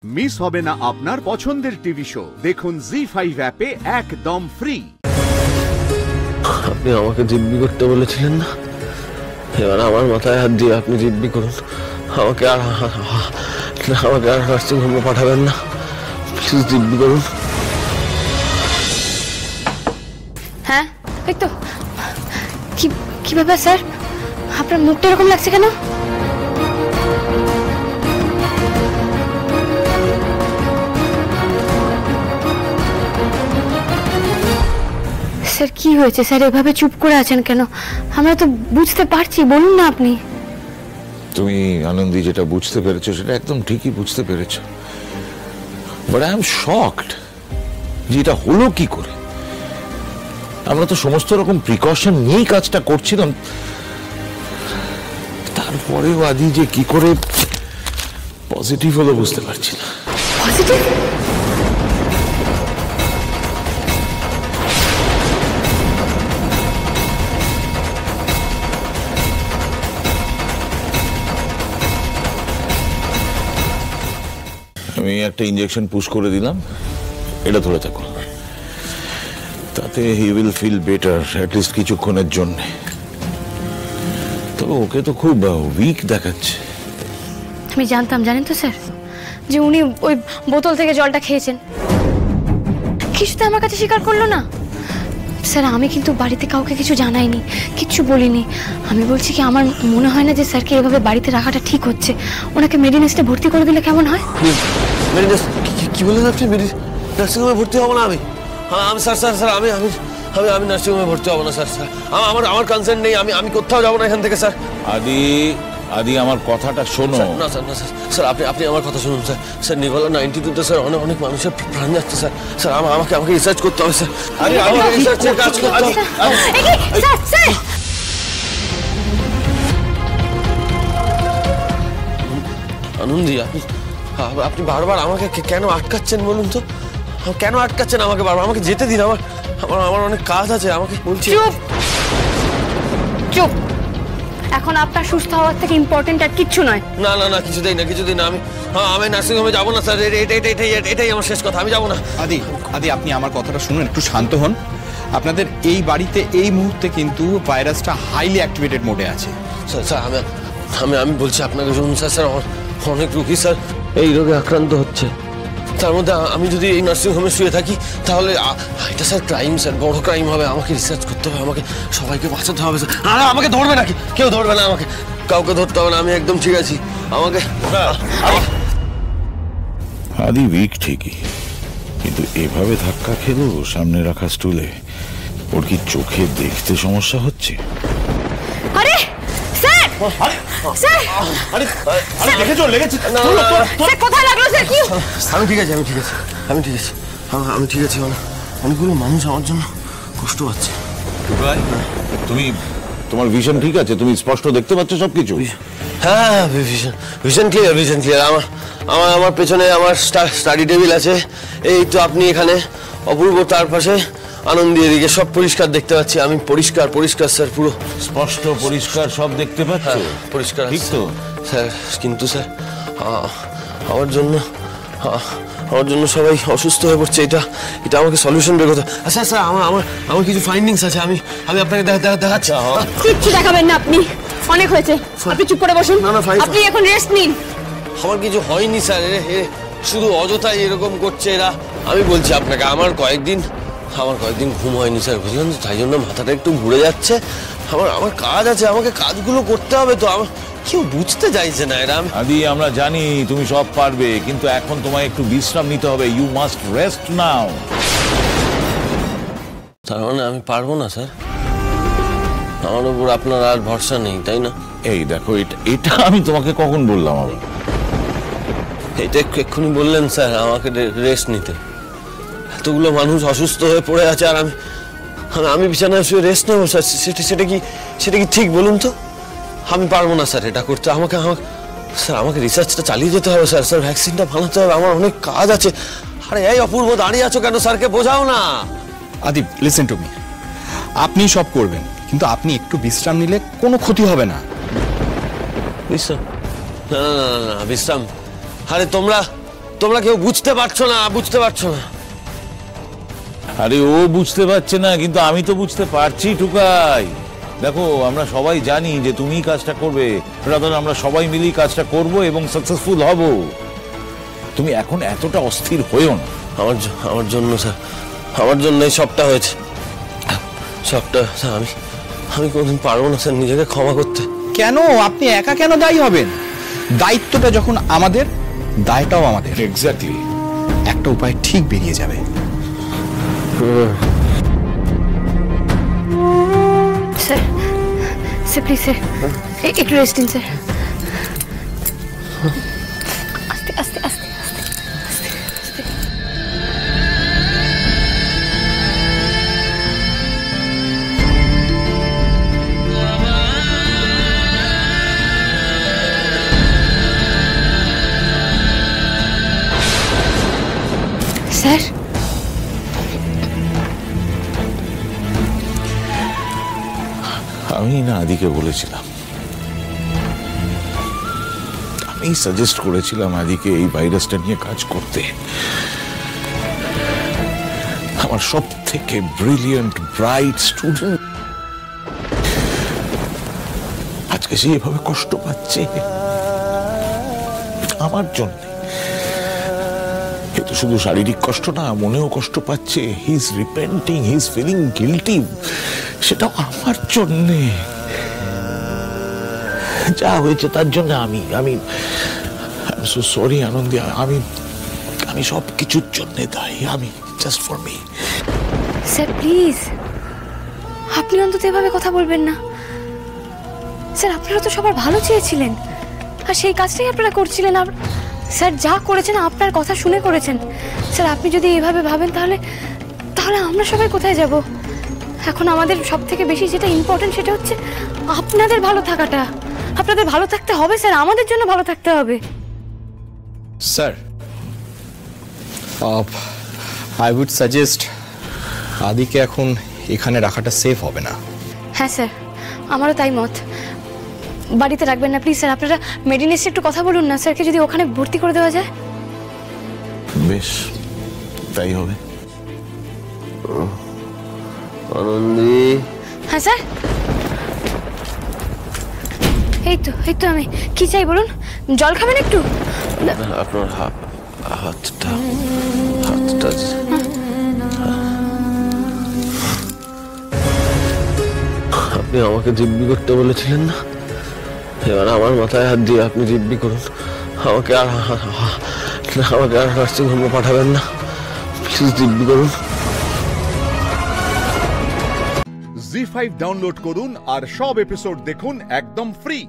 Miss হবে না আপনার পছন্দের টিভি শো। দেখুন জি5 অ্যাপে একদম ফ্রি। আপনি আমাকে জিম্মি করতে বলেছিলেন না, এবার আমার মাথায় হাত দিয়ে আপনি জিম্মি করুন। আমাকে আর নার্সিং হোমে পাঠাবেন না, প্লিজ জিম্মি করুন। হ্যাঁ এই তো। কি ব্যাপার স্যার, আপনার মুখটা এরকম লাগছে কেন? স্যার কি হয়েছে স্যার, এভাবে চুপ করে আছেন কেন? আমরা তো বুঝতে পারছি, বলুন না আপনি। তুমি আনন্দী যেটা বুঝতে পেরেছো সেটা একদম ঠিকই বুঝতে পেরেছো, বাট আই এম শকড যে এটা হলো কি করে। আমরা তো সমস্ত রকম প্রিকশন নিয়েই কাজটা করছিলাম, তারপরেও আদি যে কি করে পজিটিভ হলো বুঝতে পারছি না। পজিটিভ? আমি একটা ইনজেকশন পুশ করে দিলাম, এটা ধরে থাকো, তাতে he will feel better at least কিছুক্ষণের জন্য। তবে ওকে তো খুব উইক দেখাচ্ছে। আমি জানতাম, জানেন তো স্যার, যে উনি ওই বোতল থেকে জলটা খেয়েছেন। কিছুতে আমার কাছে স্বীকার করলো না। স্যার আমি কিন্তু বাড়িতে কাউকে কিছু জানাইনি, কিচ্ছু বলিনি। আমি বলছি কি, আমার মনে হয় না যে স্যারকে এভাবে বাড়িতে রাখাটা ঠিক হচ্ছে। ওনাকে মেডিনেস্টে ভর্তি করে দিলে কেমন হয়? কি বলেন আপনি? নার্সিং হোমে ভর্তি হবো না আমি? স্যার আমি নার্সিং হোমে ভর্তি হবো না স্যার। আমার কনসার্ন নেই, আমি কোথাও যাবো না এখান থেকে স্যার। আদি আমার কথাটা শোনো। না স্যার আপনি আমার কথা শুনুন স্যার। স্যার নির্মলা 92-তে স্যার অনেক মানুষের প্রাণ যাচ্ছে স্যার। স্যার আমাকে রিসার্চ করতে হবে স্যার। আমাকে রিসার্চের কাজ করতে হবে। আনন্দী, আপনি বারবার আমাকে কেন আটকাচ্ছেন বলুন তো? কেন আটকাচ্ছেন আমাকে বারবার? আমাকে যেতে দিন, আমার অনেক কাজ আছে। আমাকে বলছি চুপ। এখন আপনার সুস্থ হওয়ার থেকে ইম্পর্টেন্ট আর কিচ্ছু নয়। না কিছুতেই না। আমি নার্সিং হোমে যাবো না স্যার। এটাই আমার শেষ কথা, আমি যাবো না। আদি আপনি আমার কথাটা শুনুন, একটু শান্ত হন। আপনাদের এই বাড়িতে এই মুহূর্তে কিন্তু ভাইরাসটা হাইলি অ্যাক্টিভেটেড মোডে আছে। স্যার আমি বলছি আপনাকে শুনুন স্যার, অনেক রোগী স্যার এই রোগে আক্রান্ত হচ্ছে। তার মধ্যে আমি যদি এই নার্সিং হোমে শুয়ে থাকি তাহলে এটা স্যার ক্রাইম, স্যার বড় ক্রাইম হবে। আমাকে রিসার্চ করতে হবে, আমাকে সবাইকে বাঁচাতে হবে স্যার। আমাকে ধরবে নাকি? কেউ ধরবে না আমাকে, কাউকে ধরতে হবে না, আমি একদম ঠিক আছি। আমাকে আদি উইক ঠিকই, কিন্তু এভাবে ধাক্কা খেলো সামনে রাখা স্টুলে। ওর কি চোখে দেখতে সমস্যা হচ্ছে? আরে স্যার, স্যার আরে লেগেছে। স্যার কোথায় লাগলো স্যার? কি? আমি ঠিক আছি। অনেকগুলো মানুষ আমার জন্য কষ্ট পাচ্ছে। তোমার ভিশন ঠিক আছে? তুমি স্পষ্ট দেখতে পাচ্ছ সবকিছু? হ্যাঁ, ভিশন ক্লিয়ার। আমার পেছনে আমার স্টাডি টেবিল আছে, এই তো আপনি এখানে, অপূর্ব তার পাশে, আনন্দী এদিকে, সব পরিষ্কার দেখতে পাচ্ছি আমি। পরিষ্কার স্যার, পুরো স্পষ্ট পরিষ্কার সব দেখতে পাচ্ছ? পরিষ্কার ঠিক তো স্যার। কিন্তু স্যার আমার জন্য সবাই অসুস্থ হয়ে পড়ছে। এটা আমাকে সলিউশন বের করতে। আচ্ছা স্যার, আমার কিছু ফাইন্ডিংস আছে, আমি আপনাকে দেখাচ্ছি। কিচ্ছু দেখাবেন না আপনি, অনেক হয়েছে। আপনি চুপ করে বসুন, আপনি এখন রেস্ট নিন। আমার কিছু হয়নি স্যার, শুধু অযথাই এরকম করছে এরা। আমি বলছি আপনাকে, আমার কয়েকদিন ঘুম হয়নি স্যার, বুঝলেন? তাই জন্য মাথাটা একটু ঘুরে যাচ্ছে। আমার কাজ আছে, আমাকে কাজগুলো করতে হবে তো। আমার কেউ বুঝতে চাইছে না এরা। আদি আমরা জানি তুমি সব পারবে, কিন্তু এখন তোমায় একটু বিশ্রাম নিতে হবে। ইউ মাস্ট রেস্ট নাও। তার মানে আমি পারবো না স্যার? আমার উপর আপনার আর ভরসা নেই, তাই না? এই দেখো, এটা আমি তোমাকে কখন বললাম? আবার এটা এক্ষুনি বললেন স্যার আমাকে রেস্ট নিতে। এতগুলো মানুষ অসুস্থ হয়ে পড়ে আছে আর আমি বিছানায় শুয়ে রেস্ট নেবো স্যার? সেটা কি ঠিক বলুন তো? আমি পারবো না স্যার এটা করতে। আমাকে রিসার্চটা চালিয়ে যেতে হবে স্যার। ভ্যাকসিনটা বানাতে হবে, আমার অনেক কাজ আছে। আরে এই অপূর্ব, দাঁড়িয়ে আছো কেন? স্যারকে বোঝাও না। আদি লিসেন টু মি, আপনি সব করবেন, কিন্তু আপনি একটু বিশ্রাম নিলে কোনো ক্ষতি হবে না। বিশ্রাম? না, বিশ্রাম? আরে তোমরা তোমরা কেউ বুঝতে পারছো না। আরে ও বুঝতে পারছে না, কিন্তু আমি তো বুঝতে পারছি টুকাই। দেখো, আমরা সবাই জানি যে তুমি কাজটা করবে, রাদার আমরা সবাই মিলেই কাজটা করব এবং সাকসেসফুল হব। তুমি এখন এতটা অস্থির হয়েও না। আমার জন্য স্যার, আমার জন্যই সবটা হয়েছে। সবটা স্যার, আমি কোনোদিন পারবো না স্যার নিজেকে ক্ষমা করতে। কেন আপনি একা কেন দায়ী হবেন? দায়িত্বটা যখন আমাদের, দায়টাও আমাদের। এক্স্যাক্টলি। একটা উপায় ঠিক বেরিয়ে যাবে। স্যার স্যার প্লিজ স্যার একটু রেস্ট নিন স্যার। আস্তে আস্তে আস্তে আস্তে আস্তে। স্যার আমি না আদিকে বলেছিলাম, আমি সাজেস্ট করেছিলাম আদিকে এই ভাইরাসটা নিয়ে কাজ করতে। আমার সব থেকে ব্রিলিয়েন্ট ব্রাইট স্টুডেন্ট আজকে সে এভাবে কষ্ট পাচ্ছে আমার জন্য। কিন্তু শুধু শারীরিক কষ্ট না, মনেও কষ্ট পাচ্ছে। He is repenting, he is feeling guilty. সেটাও আমার জন্যে। যা হয়েছে তার জন্য আমি সো সরি আনন্দী। আমি সব কিছুর জন্য দায়ী। আমি just for me. Sir please, আপনি অন্তত এভাবে কথা বলবেন না স্যার। আপনারা তো সবার ভালো চেয়েছিলেন, আর সেই কাজটাই আপনারা করছিলেন। স্যার যা করেছেন আপনার কথা শুনে করেছেন স্যার। আপনি যদি এইভাবে ভাবেন তাহলে আমরা সবাই কোথায় যাব? এখন আমাদের সব থেকে বেশি যেটা ইম্পর্টেন্ট সেটা হচ্ছে আপনাদের ভালো থাকাটা। আপনাদের ভালো থাকতে হবে স্যার, আমাদের জন্য ভালো থাকতে হবে। স্যার, আই উড সাজেস্ট আদিকে এখন এখানে রাখাটা সেফ হবে না। হ্যাঁ স্যার, আমারও তাই মত। বাড়িতে রাখবেন না প্লিজ স্যার। আপনারা মেডিনেসে একটু কথা বলুন না স্যারকে, যদি ওখানে ভর্তি করে দেওয়া যায়। বেশ, তাই হবে। আনন্দী। হ্যাঁ স্যার, এই তো আমি। কি চাই বলুন? জল খাবেন একটু? আপনার হাতটা আপনি আমাকে দিব্যি করতে বলেছিলেন না? এবার আমার মাথায় হাত দিয়ে আপনি দিব্যি করুন। আমাকে আর নার্সিংহোমে পাঠাবেন না প্লিজ, দিব্যি করুন। জি5 ডাউনলোড করুন আর সব এপিসোড দেখুন একদম ফ্রি।